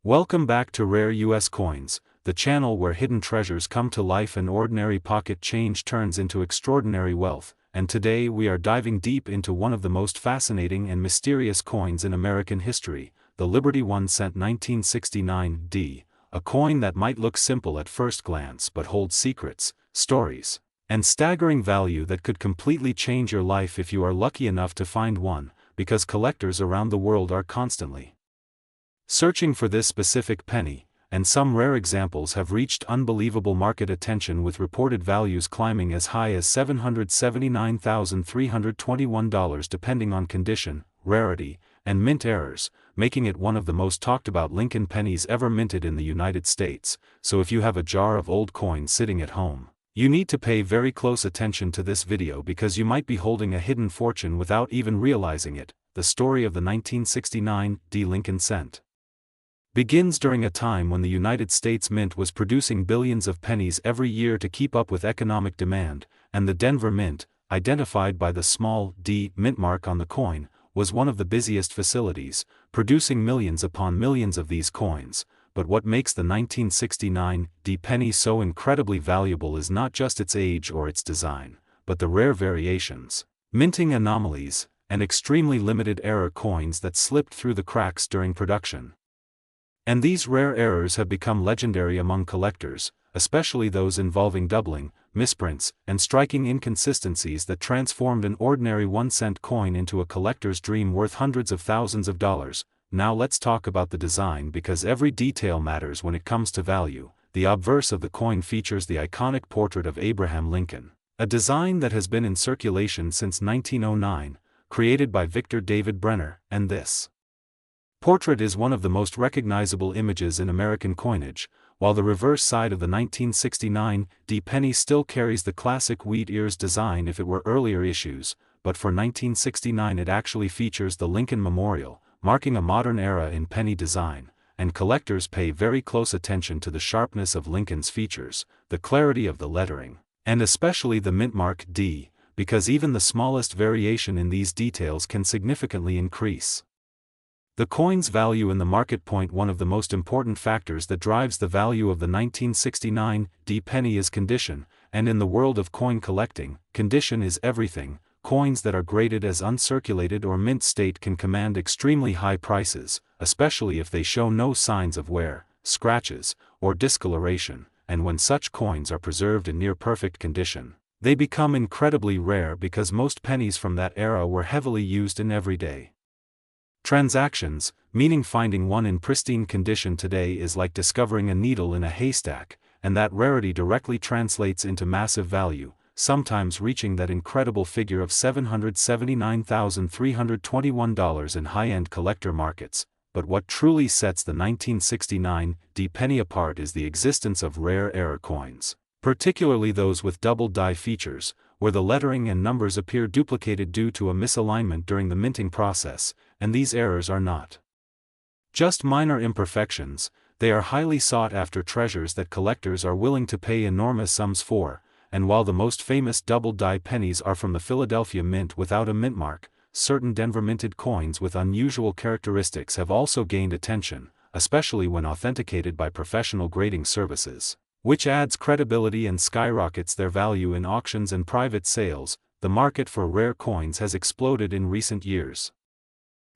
Welcome back to Rare US Coins, the channel where hidden treasures come to life and ordinary pocket change turns into extraordinary wealth, and today we are diving deep into one of the most fascinating and mysterious coins in American history, the Liberty 1 cent 1969 D, a coin that might look simple at first glance but holds secrets, stories, and staggering value that could completely change your life if you are lucky enough to find one, because collectors around the world are constantly searching for this specific penny, and some rare examples have reached unbelievable market attention with reported values climbing as high as $779,321 depending on condition, rarity, and mint errors, making it one of the most talked about Lincoln pennies ever minted in the United States. So if you have a jar of old coins sitting at home, you need to pay very close attention to this video because you might be holding a hidden fortune without even realizing it. The story of the 1969 D Lincoln cent begins during a time when the United States Mint was producing billions of pennies every year to keep up with economic demand, and the Denver Mint, identified by the small d mint mark on the coin, was one of the busiest facilities, producing millions upon millions of these coins. But what makes the 1969 D penny so incredibly valuable is not just its age or its design, but the rare variations, minting anomalies, and extremely limited error coins that slipped through the cracks during production. And these rare errors have become legendary among collectors, especially those involving doubling, misprints, and striking inconsistencies that transformed an ordinary 1-cent coin into a collector's dream worth hundreds of thousands of dollars. Now let's talk about the design because every detail matters when it comes to value. The obverse of the coin features the iconic portrait of Abraham Lincoln, a design that has been in circulation since 1909, created by Victor David Brenner, and this portrait is one of the most recognizable images in American coinage, while the reverse side of the 1969 D penny still carries the classic wheat ears design if it were earlier issues, but for 1969 it actually features the Lincoln Memorial, marking a modern era in penny design, and collectors pay very close attention to the sharpness of Lincoln's features, the clarity of the lettering, and especially the mint mark D, because even the smallest variation in these details can significantly increase the coin's value in the market. One of the most important factors that drives the value of the 1969 D penny is condition, and in the world of coin collecting, condition is everything. Coins that are graded as uncirculated or mint state can command extremely high prices, especially if they show no signs of wear, scratches, or discoloration, and when such coins are preserved in near-perfect condition, they become incredibly rare because most pennies from that era were heavily used in everyday transactions, meaning finding one in pristine condition today is like discovering a needle in a haystack, and that rarity directly translates into massive value, sometimes reaching that incredible figure of $779,321 in high-end collector markets. But what truly sets the 1969 D penny apart is the existence of rare error coins, particularly those with double die features, where the lettering and numbers appear duplicated due to a misalignment during the minting process, and these errors are not just minor imperfections, they are highly sought-after treasures that collectors are willing to pay enormous sums for. And while the most famous double-die pennies are from the Philadelphia Mint without a mint mark, certain Denver-minted coins with unusual characteristics have also gained attention, especially when authenticated by professional grading services, which adds credibility and skyrockets their value in auctions and private sales. The market for rare coins has exploded in recent years,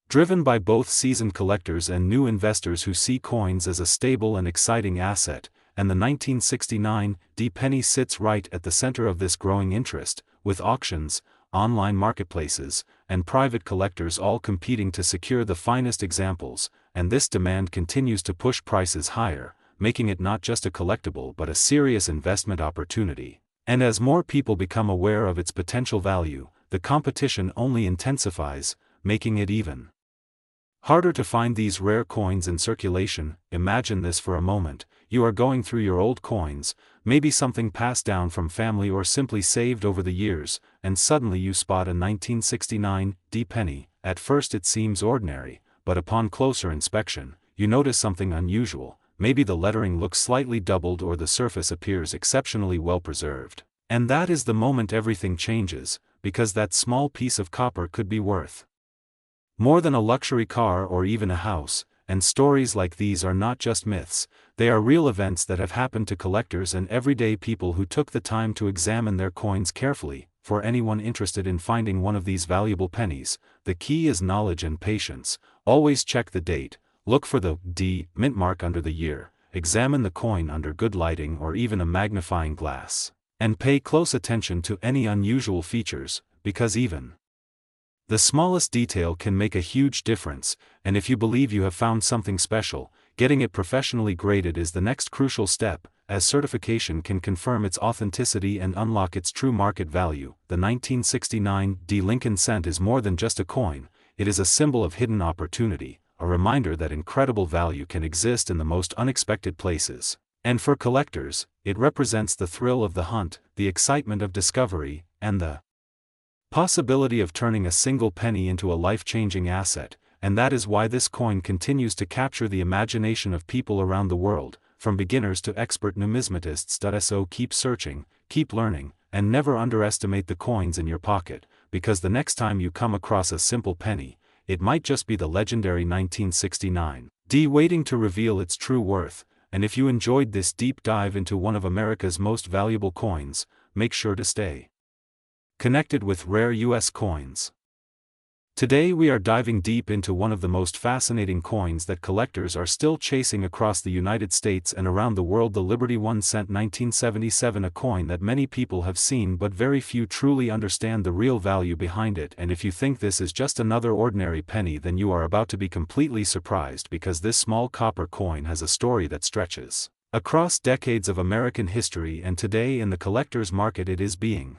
driven by both seasoned collectors and new investors who see coins as a stable and exciting asset, and the 1969 D penny sits right at the center of this growing interest, with auctions, online marketplaces, and private collectors all competing to secure the finest examples, and this demand continues to push prices higher, making it not just a collectible but a serious investment opportunity. And as more people become aware of its potential value, the competition only intensifies, making it even harder to find these rare coins in circulation. Imagine this for a moment: you are going through your old coins, maybe something passed down from family or simply saved over the years, and suddenly you spot a 1969 D penny. At first it seems ordinary, but upon closer inspection, you notice something unusual. Maybe the lettering looks slightly doubled or the surface appears exceptionally well preserved. And that is the moment everything changes, because that small piece of copper could be worth more than a luxury car or even a house, and stories like these are not just myths, they are real events that have happened to collectors and everyday people who took the time to examine their coins carefully. For anyone interested in finding one of these valuable pennies, the key is knowledge and patience. Always check the date, look for the D mint mark under the year, examine the coin under good lighting or even a magnifying glass, and pay close attention to any unusual features, because even the smallest detail can make a huge difference, and if you believe you have found something special, getting it professionally graded is the next crucial step, as certification can confirm its authenticity and unlock its true market value. The 1969 D Lincoln cent is more than just a coin, it is a symbol of hidden opportunity, a reminder that incredible value can exist in the most unexpected places. And for collectors, it represents the thrill of the hunt, the excitement of discovery, and the possibility of turning a single penny into a life-changing asset, and that is why this coin continues to capture the imagination of people around the world, from beginners to expert numismatists. So keep searching, keep learning, and never underestimate the coins in your pocket, because the next time you come across a simple penny, it might just be the legendary 1969 D waiting to reveal its true worth. And if you enjoyed this deep dive into one of America's most valuable coins, make sure to stay connected with Rare US Coins. Today we are diving deep into one of the most fascinating coins that collectors are still chasing across the United States and around the world, the Liberty 1 cent 1977, a coin that many people have seen but very few truly understand the real value behind it. And if you think this is just another ordinary penny, then you are about to be completely surprised, because this small copper coin has a story that stretches across decades of American history, and today in the collector's market it is being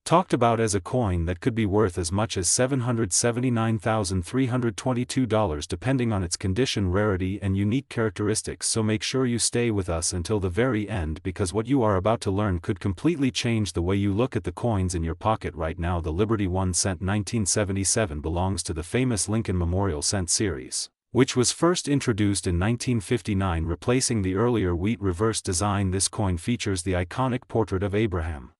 talked about as a coin that could be worth as much as $779,322 depending on its condition, rarity, and unique characteristics. So make sure you stay with us until the very end, because what you are about to learn could completely change the way you look at the coins in your pocket right now. The Liberty 1 cent 1977 belongs to the famous Lincoln Memorial cent series, which was first introduced in 1959, replacing the earlier wheat reverse design. This coin features the iconic portrait of Abraham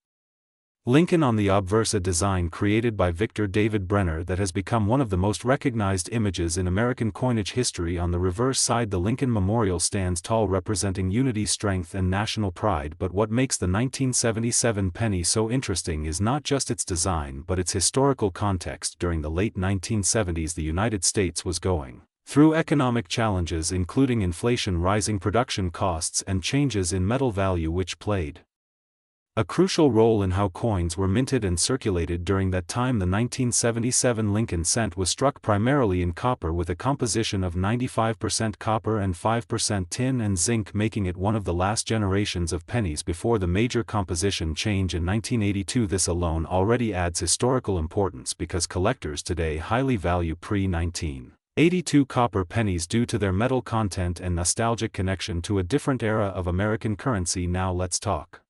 Lincoln on the obverse, a design created by Victor David Brenner that has become one of the most recognized images in American coinage history. On the reverse side, the Lincoln Memorial stands tall, representing unity, strength, and national pride. But what makes the 1977 penny so interesting is not just its design but its historical context. During the late 1970s, the United States was going through economic challenges, including inflation, rising production costs, and changes in metal value, which played a crucial role in how coins were minted and circulated during that time. The 1977 Lincoln cent was struck primarily in copper, with a composition of 95% copper and 5% tin and zinc, making it one of the last generations of pennies before the major composition change in 1982. This alone already adds historical importance, because collectors today highly value pre-1982 copper pennies due to their metal content and nostalgic connection to a different era of American currency. Now let's talk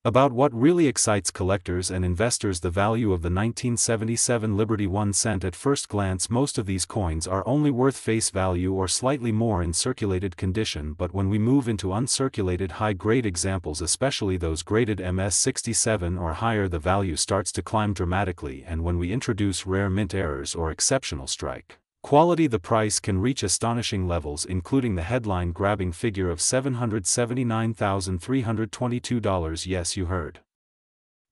about what really excites collectors and investors: the value of the 1977 Liberty 1 cent. At first glance, most of these coins are only worth face value or slightly more in circulated condition, but when we move into uncirculated high-grade examples, especially those graded MS67 or higher, the value starts to climb dramatically, and when we introduce rare mint errors or exceptional strike quality, the price can reach astonishing levels, including the headline-grabbing figure of $779,322. Yes, you heard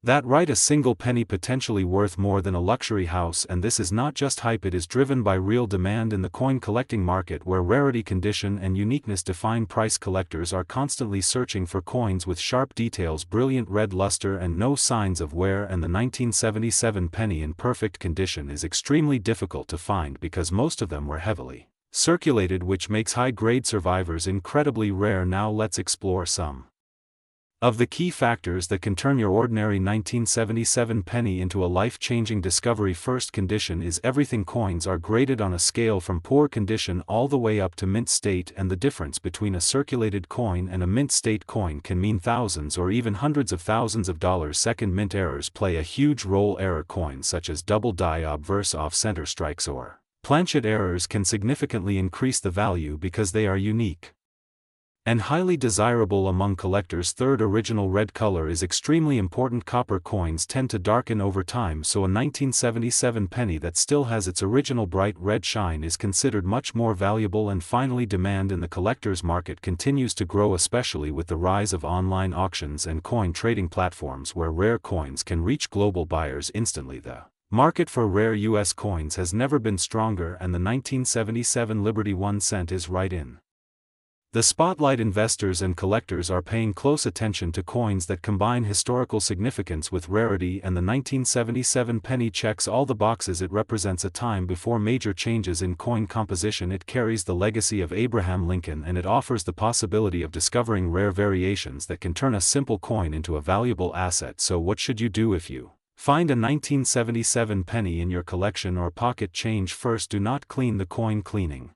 that right, a single penny potentially worth more than a luxury house. And this is not just hype, it is driven by real demand in the coin collecting market, where rarity, condition, and uniqueness define price. Collectors are constantly searching for coins with sharp details, brilliant red luster, and no signs of wear, and the 1977 penny in perfect condition is extremely difficult to find because most of them were heavily circulated, which makes high-grade survivors incredibly rare. Now let's explore some of the key factors that can turn your ordinary 1977 penny into a life-changing discovery. First, condition is everything. Coins are graded on a scale from poor condition all the way up to mint state, and the difference between a circulated coin and a mint state coin can mean thousands or even hundreds of thousands of dollars. Second, mint errors play a huge role. Error coins such as double die, obverse, off-center strikes, or planchet errors can significantly increase the value because they are unique. And highly desirable among collectors. Third, original red color is extremely important. Copper coins tend to darken over time, so a 1977 penny that still has its original bright red shine is considered much more valuable. And finally, demand in the collector's market continues to grow, especially with the rise of online auctions and coin trading platforms where rare coins can reach global buyers instantly. The market for rare US coins has never been stronger, and the 1977 Liberty 1 cent is right in the spotlight. Investors and collectors are paying close attention to coins that combine historical significance with rarity, and the 1977 penny checks all the boxes. It represents a time before major changes in coin composition. It carries the legacy of Abraham Lincoln, and it offers the possibility of discovering rare variations that can turn a simple coin into a valuable asset. So what should you do if you find a 1977 penny in your collection or pocket change? First, do not clean the coin. Cleaning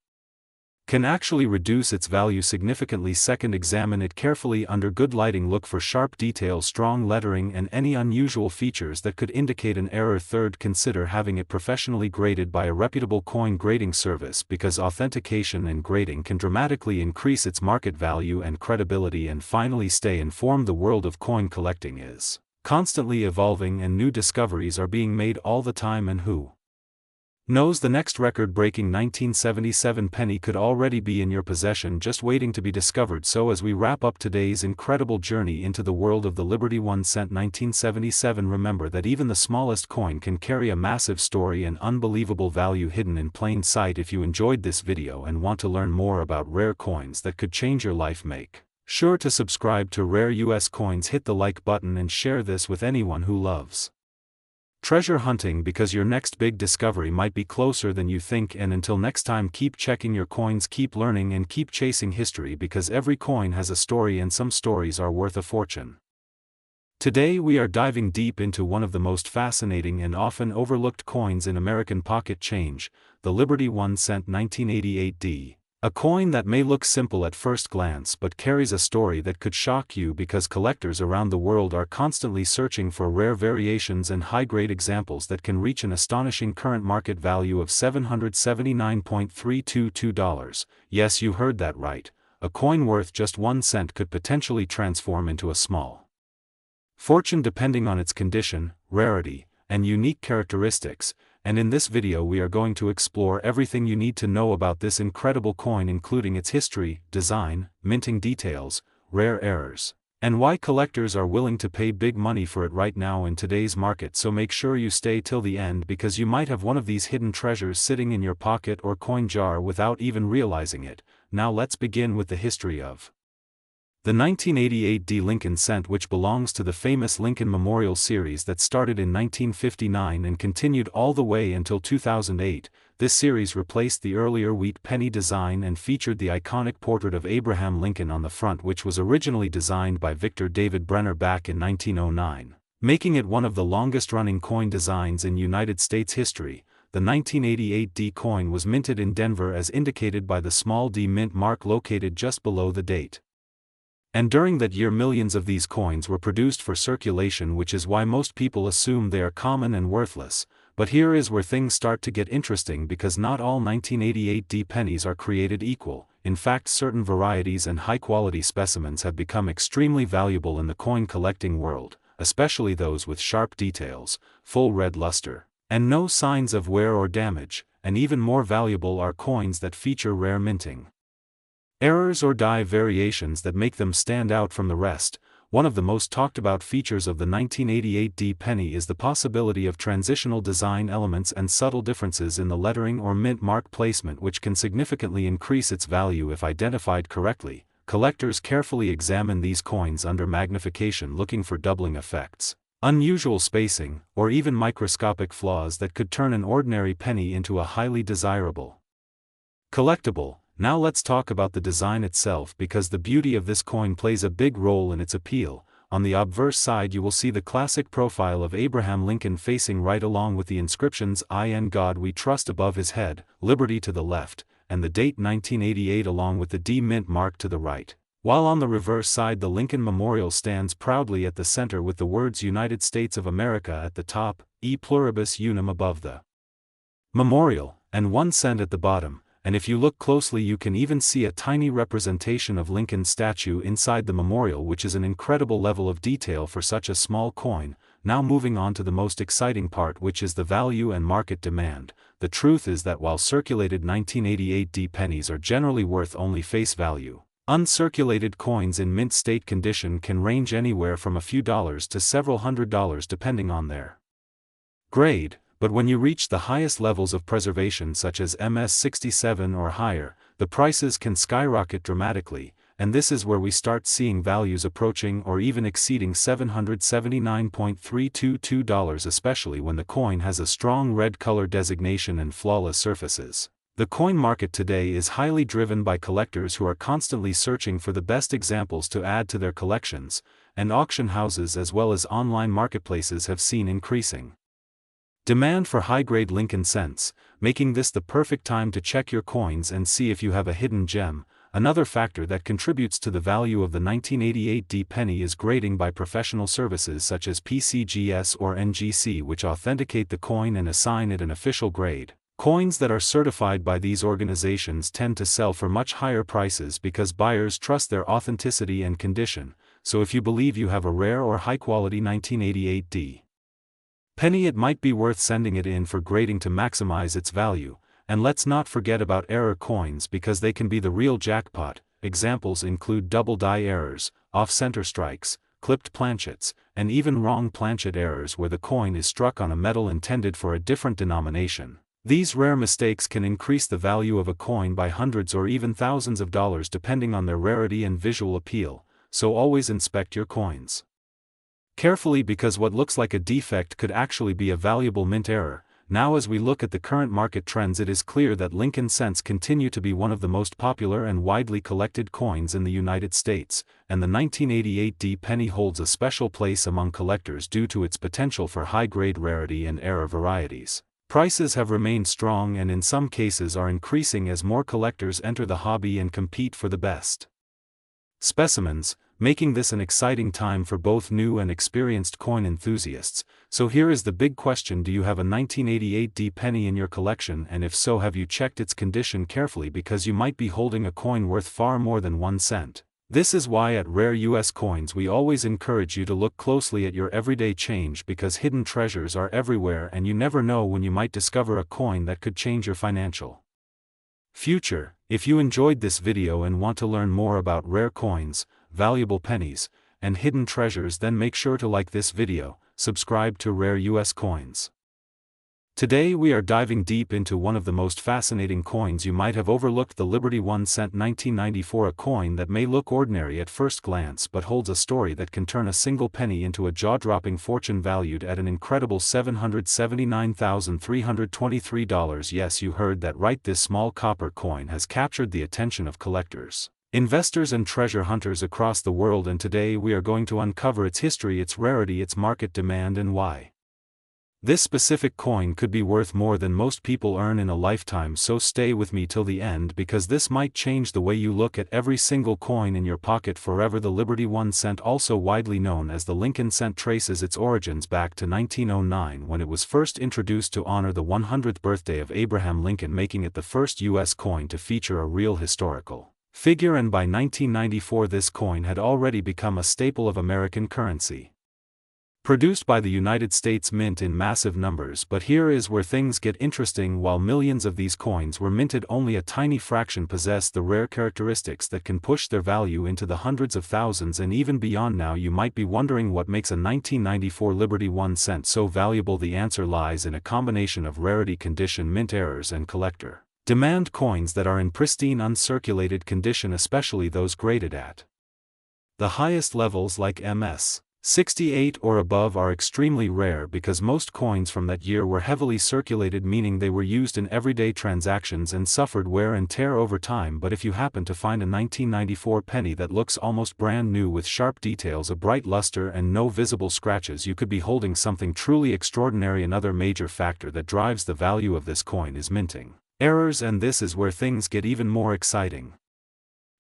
can actually reduce its value significantly. Second, examine it carefully under good lighting. Look for sharp details, strong lettering, and any unusual features that could indicate an error. Third, consider having it professionally graded by a reputable coin grading service, because authentication and grading can dramatically increase its market value and credibility. And finally, stay informed. The world of coin collecting is constantly evolving, and new discoveries are being made all the time, and who knows, the next record-breaking 1977 penny could already be in your possession, just waiting to be discovered. So as we wrap up today's incredible journey into the world of the Liberty 1 cent 1977, remember that even the smallest coin can carry a massive story and unbelievable value hidden in plain sight. If you enjoyed this video and want to learn more about rare coins that could change your life, make sure to subscribe to Rare US Coins, hit the like button, and share this with anyone who loves treasure hunting, because your next big discovery might be closer than you think. And until next time, keep checking your coins, keep learning, and keep chasing history, because every coin has a story, and some stories are worth a fortune. Today we are diving deep into one of the most fascinating and often overlooked coins in American pocket change, the Liberty 1 cent 1988D. A coin that may look simple at first glance but carries a story that could shock you, because collectors around the world are constantly searching for rare variations and high-grade examples that can reach an astonishing current market value of $779.322. Yes, you heard that right. A coin worth just 1 cent could potentially transform into a small fortune depending on its condition, rarity, and unique characteristics. And in this video we are going to explore everything you need to know about this incredible coin, including its history, design, minting details, rare errors, and why collectors are willing to pay big money for it right now in today's market. So make sure you stay till the end, because you might have one of these hidden treasures sitting in your pocket or coin jar without even realizing it. Now let's begin with the history of the 1988D Lincoln cent, which belongs to the famous Lincoln Memorial series that started in 1959 and continued all the way until 2008. This series replaced the earlier wheat penny design and featured the iconic portrait of Abraham Lincoln on the front, which was originally designed by Victor David Brenner back in 1909, making it one of the longest-running coin designs in United States history. The 1988D coin was minted in Denver as indicated by the small d mint mark located just below the date. And during that year millions of these coins were produced for circulation, which is why most people assume they are common and worthless. But here is where things start to get interesting, because not all 1988D pennies are created equal. In fact, certain varieties and high-quality specimens have become extremely valuable in the coin collecting world, especially those with sharp details, full red luster, and no signs of wear or damage. And even more valuable are coins that feature rare minting errors or die variations that make them stand out from the rest. One of the most talked about features of the 1988D penny is the possibility of transitional design elements and subtle differences in the lettering or mint mark placement, which can significantly increase its value if identified correctly. Collectors carefully examine these coins under magnification, looking for doubling effects, unusual spacing, or even microscopic flaws that could turn an ordinary penny into a highly desirable collectible. Now let's talk about the design itself, because the beauty of this coin plays a big role in its appeal. On the obverse side you will see the classic profile of Abraham Lincoln facing right, along with the inscriptions "In God We Trust" above his head, "Liberty" to the left, and the date 1988 along with the D mint mark to the right. While on the reverse side the Lincoln Memorial stands proudly at the center with the words "United States of America" at the top, "E Pluribus Unum" above the memorial, and 1 cent at the bottom. and if you look closely you can even see a tiny representation of Lincoln's statue inside the memorial, which is an incredible level of detail for such a small coin. Now moving on to the most exciting part, which is the value and market demand. The truth is that while circulated 1988 pennies are generally worth only face value, uncirculated coins in mint state condition can range anywhere from a few dollars to several $100s depending on their grade, but when you reach the highest levels of preservation such as MS67 or higher, the prices can skyrocket dramatically, and this is where we start seeing values approaching or even exceeding $779.322, especially when the coin has a strong red color designation and flawless surfaces. The coin market today is highly driven by collectors who are constantly searching for the best examples to add to their collections, and auction houses as well as online marketplaces have seen increasing demand for high-grade Lincoln cents, making this the perfect time to check your coins and see if you have a hidden gem. Another factor that contributes to the value of the 1988 penny is grading by professional services such as PCGS or NGC, which authenticate the coin and assign it an official grade. Coins that are certified by these organizations tend to sell for much higher prices because buyers trust their authenticity and condition, so if you believe you have a rare or high-quality 1988 penny, it might be worth sending it in for grading to maximize its value. And let's not forget about error coins, because they can be the real jackpot. Examples include double die errors, off-center strikes, clipped planchets, and even wrong planchet errors where the coin is struck on a metal intended for a different denomination. These rare mistakes can increase the value of a coin by hundreds or even thousands of dollars depending on their rarity and visual appeal, so always inspect your coins carefully, because what looks like a defect could actually be a valuable mint error. Now as we look at the current market trends, it is clear that Lincoln cents continue to be one of the most popular and widely collected coins in the United States, and the 1988 penny holds a special place among collectors due to its potential for high-grade rarity and error varieties. Prices have remained strong and in some cases are increasing as more collectors enter the hobby and compete for the best specimens, making this an exciting time for both new and experienced coin enthusiasts. So here is the big question: do you have a 1988 penny in your collection, and if so, have you checked its condition carefully, because you might be holding a coin worth far more than 1 cent. This is why at Rare US Coins we always encourage you to look closely at your everyday change, because hidden treasures are everywhere and you never know when you might discover a coin that could change your financial future. If you enjoyed this video and want to learn more about rare coins, valuable pennies, and hidden treasures, then make sure to like this video, subscribe to Rare US Coins. Today we are diving deep into one of the most fascinating coins you might have overlooked, the Liberty 1 cent 1994, a coin that may look ordinary at first glance but holds a story that can turn a single penny into a jaw-dropping fortune, valued at an incredible $779,323. Yes, you heard that right, this small copper coin has captured the attention of collectors, investors and treasure hunters across the world, and today we are going to uncover its history, its rarity, its market demand, and why this specific coin could be worth more than most people earn in a lifetime. So stay with me till the end, because this might change the way you look at every single coin in your pocket forever. The Liberty 1 cent, also widely known as the Lincoln cent, traces its origins back to 1909 when it was first introduced to honor the 100th birthday of Abraham Lincoln, making it the first U.S. coin to feature a real historical figure, and by 1994 this coin had already become a staple of American currency, produced by the United States Mint in massive numbers. But here is where things get interesting. While millions of these coins were minted, only a tiny fraction possessed the rare characteristics that can push their value into the hundreds of thousands and even beyond. Now you might be wondering what makes a 1994 Liberty 1 cent so valuable. The answer lies in a combination of rarity, condition, mint errors, and collector demand. Coins that are in pristine uncirculated condition, especially those graded at the highest levels like MS68 or above, are extremely rare because most coins from that year were heavily circulated, meaning they were used in everyday transactions and suffered wear and tear over time. But if you happen to find a 1994 penny that looks almost brand new with sharp details, a bright luster, and no visible scratches, you could be holding something truly extraordinary. Another major factor that drives the value of this coin is minting errors, and this is where things get even more exciting.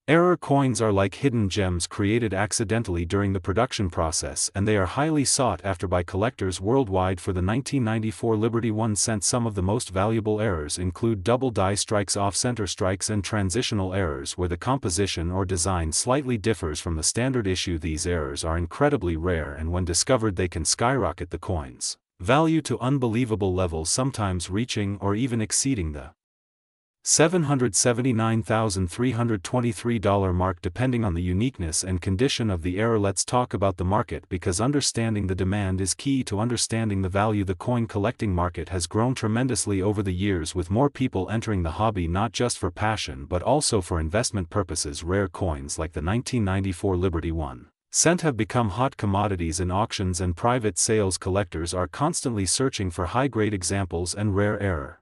Error coins are like hidden gems created accidentally during the production process, and they are highly sought after by collectors worldwide. For the 1994 Liberty 1 cent, some of the most valuable errors include double die strikes, off-center strikes, and transitional errors where the composition or design slightly differs from the standard issue. These errors are incredibly rare, and when discovered they can skyrocket the coin's value to unbelievable levels, sometimes reaching or even exceeding the $779,323 mark depending on the uniqueness and condition of the error. Let's talk about the market, because understanding the demand is key to understanding the value. The coin collecting market has grown tremendously over the years, with more people entering the hobby not just for passion but also for investment purposes. Rare coins like the 1994 Liberty 1 cent have become hot commodities in auctions and private sales. Collectors are constantly searching for high-grade examples and rare error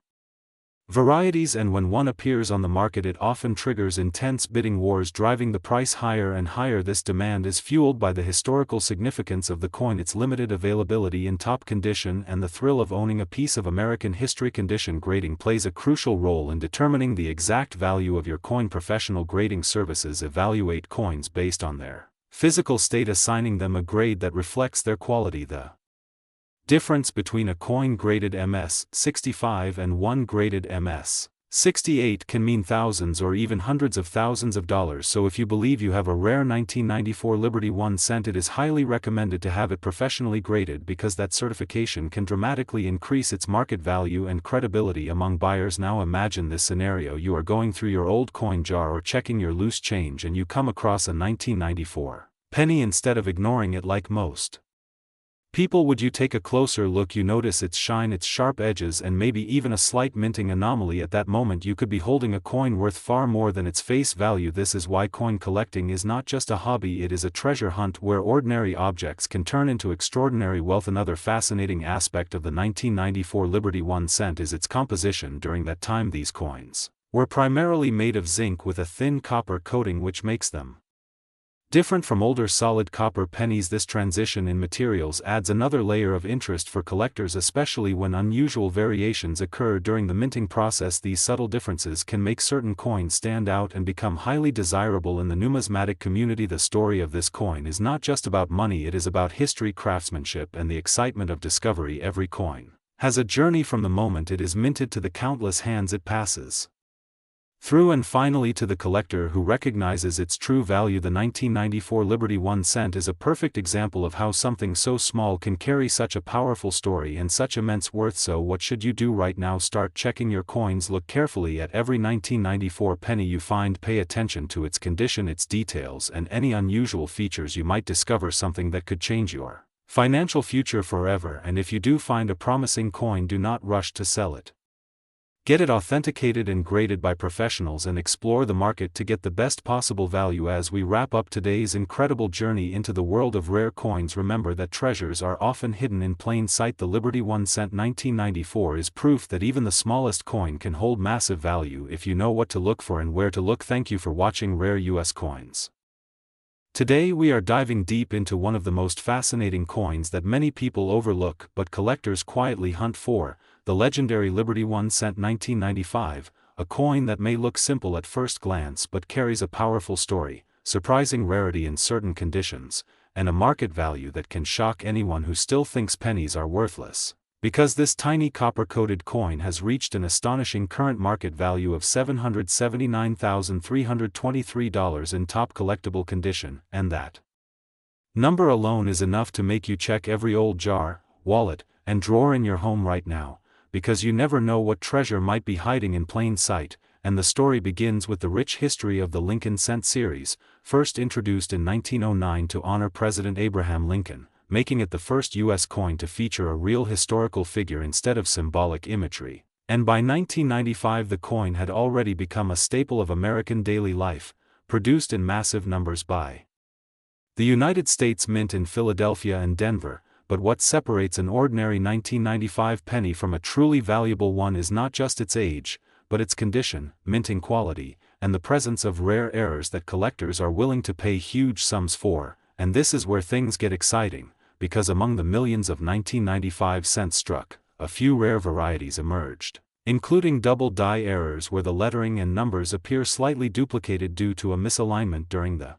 varieties, and when one appears on the market it often triggers intense bidding wars, driving the price higher and higher. This demand is fueled by the historical significance of the coin, its limited availability in top condition, and the thrill of owning a piece of American history. Condition grading plays a crucial role in determining the exact value of your coin. Professional grading services evaluate coins based on their physical state, assigning them a grade that reflects their quality. The difference between a coin graded MS 65 and one graded MS 68 can mean thousands or even hundreds of thousands of dollars. So if you believe you have a rare 1994 Liberty 1 cent, it is highly recommended to have it professionally graded, because that certification can dramatically increase its market value and credibility among buyers. Now imagine this scenario: you are going through your old coin jar or checking your loose change, and you come across a 1994 penny. Instead of ignoring it like most people would, you take a closer look. You notice its shine, its sharp edges, and maybe even a slight minting anomaly. At that moment you could be holding a coin worth far more than its face value. This is why coin collecting is not just a hobby, it is a treasure hunt where ordinary objects can turn into extraordinary wealth. Another fascinating aspect of the 1994 Liberty 1 cent is its composition. During that time these coins were primarily made of zinc with a thin copper coating, which makes them different from older solid copper pennies. This transition in materials adds another layer of interest for collectors, especially when unusual variations occur during the minting process. These subtle differences can make certain coins stand out and become highly desirable in the numismatic community. The story of this coin is not just about money, it is about history, craftsmanship, and the excitement of discovery. Every coin has a journey from the moment it is minted to the countless hands it passes through, and finally to the collector who recognizes its true value. The 1994 Liberty 1 cent is a perfect example of how something so small can carry such a powerful story and such immense worth. So what should you do right now? Start checking your coins. Look carefully at every 1994 penny you find. Pay attention to its condition, its details, and any unusual features. You might discover something that could change your financial future forever. And if you do find a promising coin, do not rush to sell it. Get it authenticated and graded by professionals and explore the market to get the best possible value. As we wrap up today's incredible journey into the world of rare coins, remember that treasures are often hidden in plain sight. The Liberty 1 cent 1994 is proof that even the smallest coin can hold massive value if you know what to look for and where to look. Thank you for watching Rare US Coins. Today we are diving deep into one of the most fascinating coins that many people overlook but collectors quietly hunt for, the legendary Liberty 1 cent 1995, a coin that may look simple at first glance but carries a powerful story, surprising rarity in certain conditions, and a market value that can shock anyone who still thinks pennies are worthless. Because this tiny copper-coated coin has reached an astonishing current market value of $779,323 in top collectible condition, and that number alone is enough to make you check every old jar, wallet, and drawer in your home right now, because you never know what treasure might be hiding in plain sight. And the story begins with the rich history of the Lincoln Cent series, first introduced in 1909 to honor President Abraham Lincoln, making it the first U.S. coin to feature a real historical figure instead of symbolic imagery. And by 1995 the coin had already become a staple of American daily life, produced in massive numbers by the United States Mint in Philadelphia and Denver. But what separates an ordinary 1995 penny from a truly valuable one is not just its age, but its condition, minting quality, and the presence of rare errors that collectors are willing to pay huge sums for. And this is where things get exciting, because among the millions of 1995 cents struck, a few rare varieties emerged. including double die errors where the lettering and numbers appear slightly duplicated due to a misalignment during the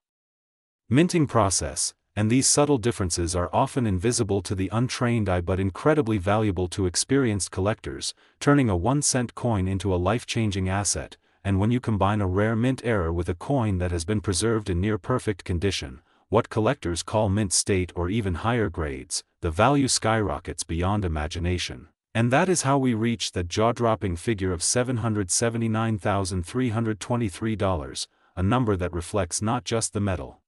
minting process, and these subtle differences are often invisible to the untrained eye but incredibly valuable to experienced collectors, turning a 1-cent coin into a life-changing asset. And when you combine a rare mint error with a coin that has been preserved in near-perfect condition, what collectors call mint state or even higher grades, the value skyrockets beyond imagination. And that is how we reach that jaw-dropping figure of $779,323, a number that reflects not just the metal,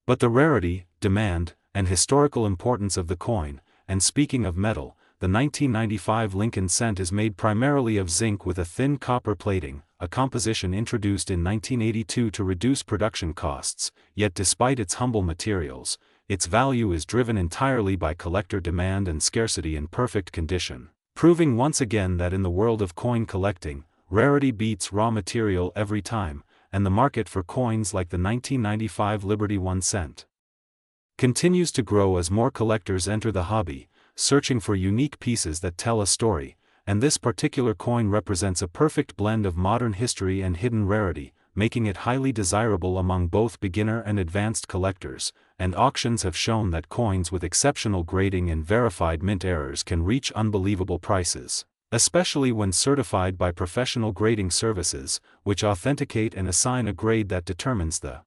but the rarity, demand, and historical importance of the coin. And speaking of metal, the 1995 Lincoln cent is made primarily of zinc with a thin copper plating, a composition introduced in 1982 to reduce production costs, yet despite its humble materials, its value is driven entirely by collector demand and scarcity in perfect condition, proving once again that in the world of coin collecting, rarity beats raw material every time, and the market for coins like the 1995 Liberty 1 cent continues to grow as more collectors enter the hobby, searching for unique pieces that tell a story, and this particular coin represents a perfect blend of modern history and hidden rarity, making it highly desirable among both beginner and advanced collectors. And auctions have shown that coins with exceptional grading and verified mint errors can reach unbelievable prices, especially when certified by professional grading services, which authenticate and assign a grade that determines the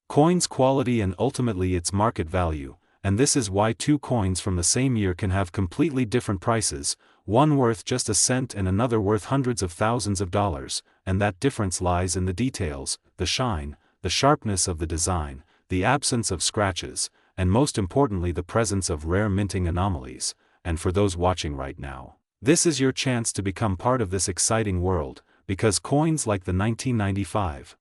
coin's quality and ultimately its market value. And this is why two coins from the same year can have completely different prices, one worth just a cent and another worth hundreds of thousands of dollars, and that difference lies in the details, the shine, the sharpness of the design, the absence of scratches, and most importantly the presence of rare minting anomalies. And for those watching right now, this is your chance to become part of this exciting world, because coins like the 1995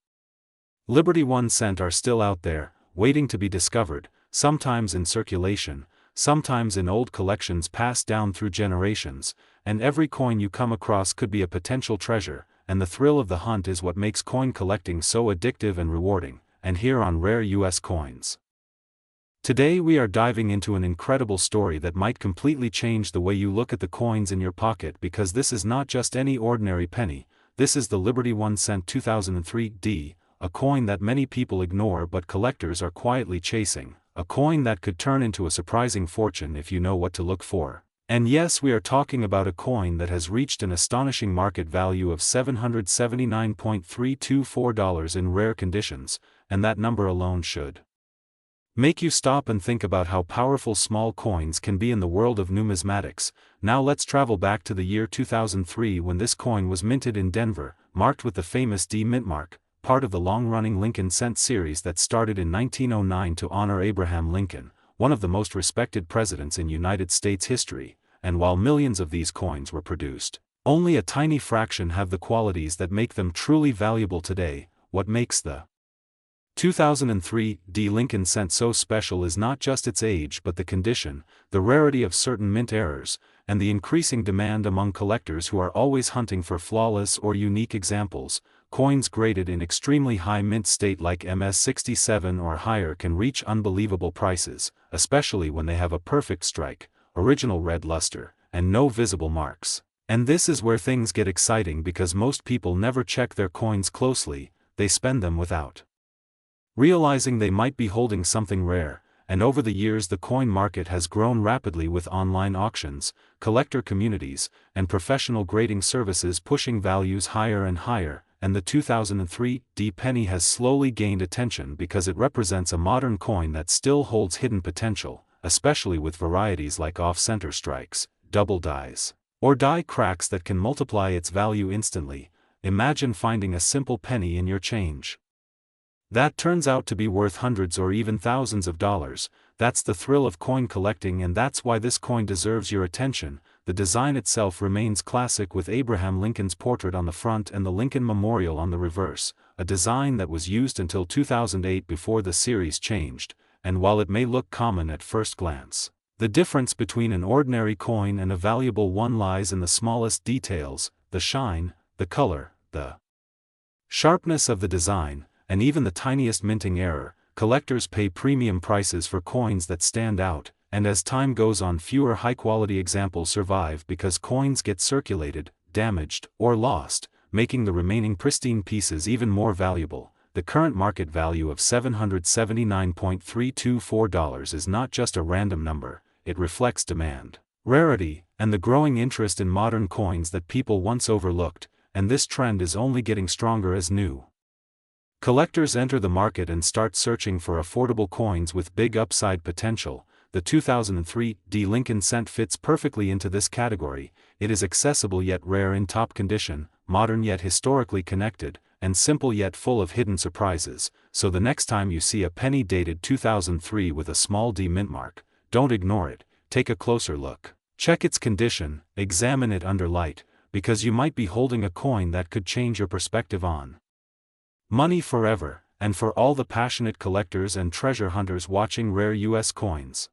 Liberty 1 cent are still out there, waiting to be discovered, sometimes in circulation, sometimes in old collections passed down through generations, and every coin you come across could be a potential treasure, and the thrill of the hunt is what makes coin collecting so addictive and rewarding. And here on Rare US Coins, today we are diving into an incredible story that might completely change the way you look at the coins in your pocket, because this is not just any ordinary penny, this is the Liberty 1 cent 2003D, a coin that many people ignore but collectors are quietly chasing, a coin that could turn into a surprising fortune if you know what to look for. And yes, we are talking about a coin that has reached an astonishing market value of $779.324 in rare conditions, and that number alone should make you stop and think about how powerful small coins can be in the world of numismatics. Now let's travel back to the year 2003 when this coin was minted in Denver, marked with the famous D mint mark, part of the long-running Lincoln cent series that started in 1909 to honor Abraham Lincoln, one of the most respected presidents in United States history. And while millions of these coins were produced, only a tiny fraction have the qualities that make them truly valuable today. What makes the 2003 D Lincoln cent so special is not just its age but the condition, the rarity of certain mint errors, and the increasing demand among collectors who are always hunting for flawless or unique examples. Coins graded in extremely high mint state like MS-67 or higher can reach unbelievable prices, especially when they have a perfect strike, original red luster, and no visible marks. And this is where things get exciting because most people never check their coins closely, they spend them without realizing they might be holding something rare. And over the years the coin market has grown rapidly with online auctions, collector communities, and professional grading services pushing values higher and higher. And the 2003 D penny has slowly gained attention because it represents a modern coin that still holds hidden potential, especially with varieties like off-center strikes, double dies, or die cracks that can multiply its value instantly. Imagine finding a simple penny in your change that turns out to be worth hundreds or even thousands of dollars. That's the thrill of coin collecting, and that's why this coin deserves your attention. The design itself remains classic with Abraham Lincoln's portrait on the front and the Lincoln Memorial on the reverse, a design that was used until 2008 before the series changed. And while it may look common at first glance, the difference between an ordinary coin and a valuable one lies in the smallest details, the shine, the color, the sharpness of the design, and even the tiniest minting error. Collectors pay premium prices for coins that stand out, and as time goes on fewer high-quality examples survive because coins get circulated, damaged, or lost, making the remaining pristine pieces even more valuable. The current market value of $779.324 is not just a random number, it reflects demand, rarity, and the growing interest in modern coins that people once overlooked, and this trend is only getting stronger as new collectors enter the market and start searching for affordable coins with big upside potential. The 2003 D Lincoln cent fits perfectly into this category. It is accessible yet rare, in top condition, modern yet historically connected, and simple yet full of hidden surprises. So the next time you see a penny dated 2003 with a small D mint mark, don't ignore it, take a closer look. Check its condition, examine it under light, because you might be holding a coin that could change your perspective on money forever. And for all the passionate collectors and treasure hunters watching rare US coins,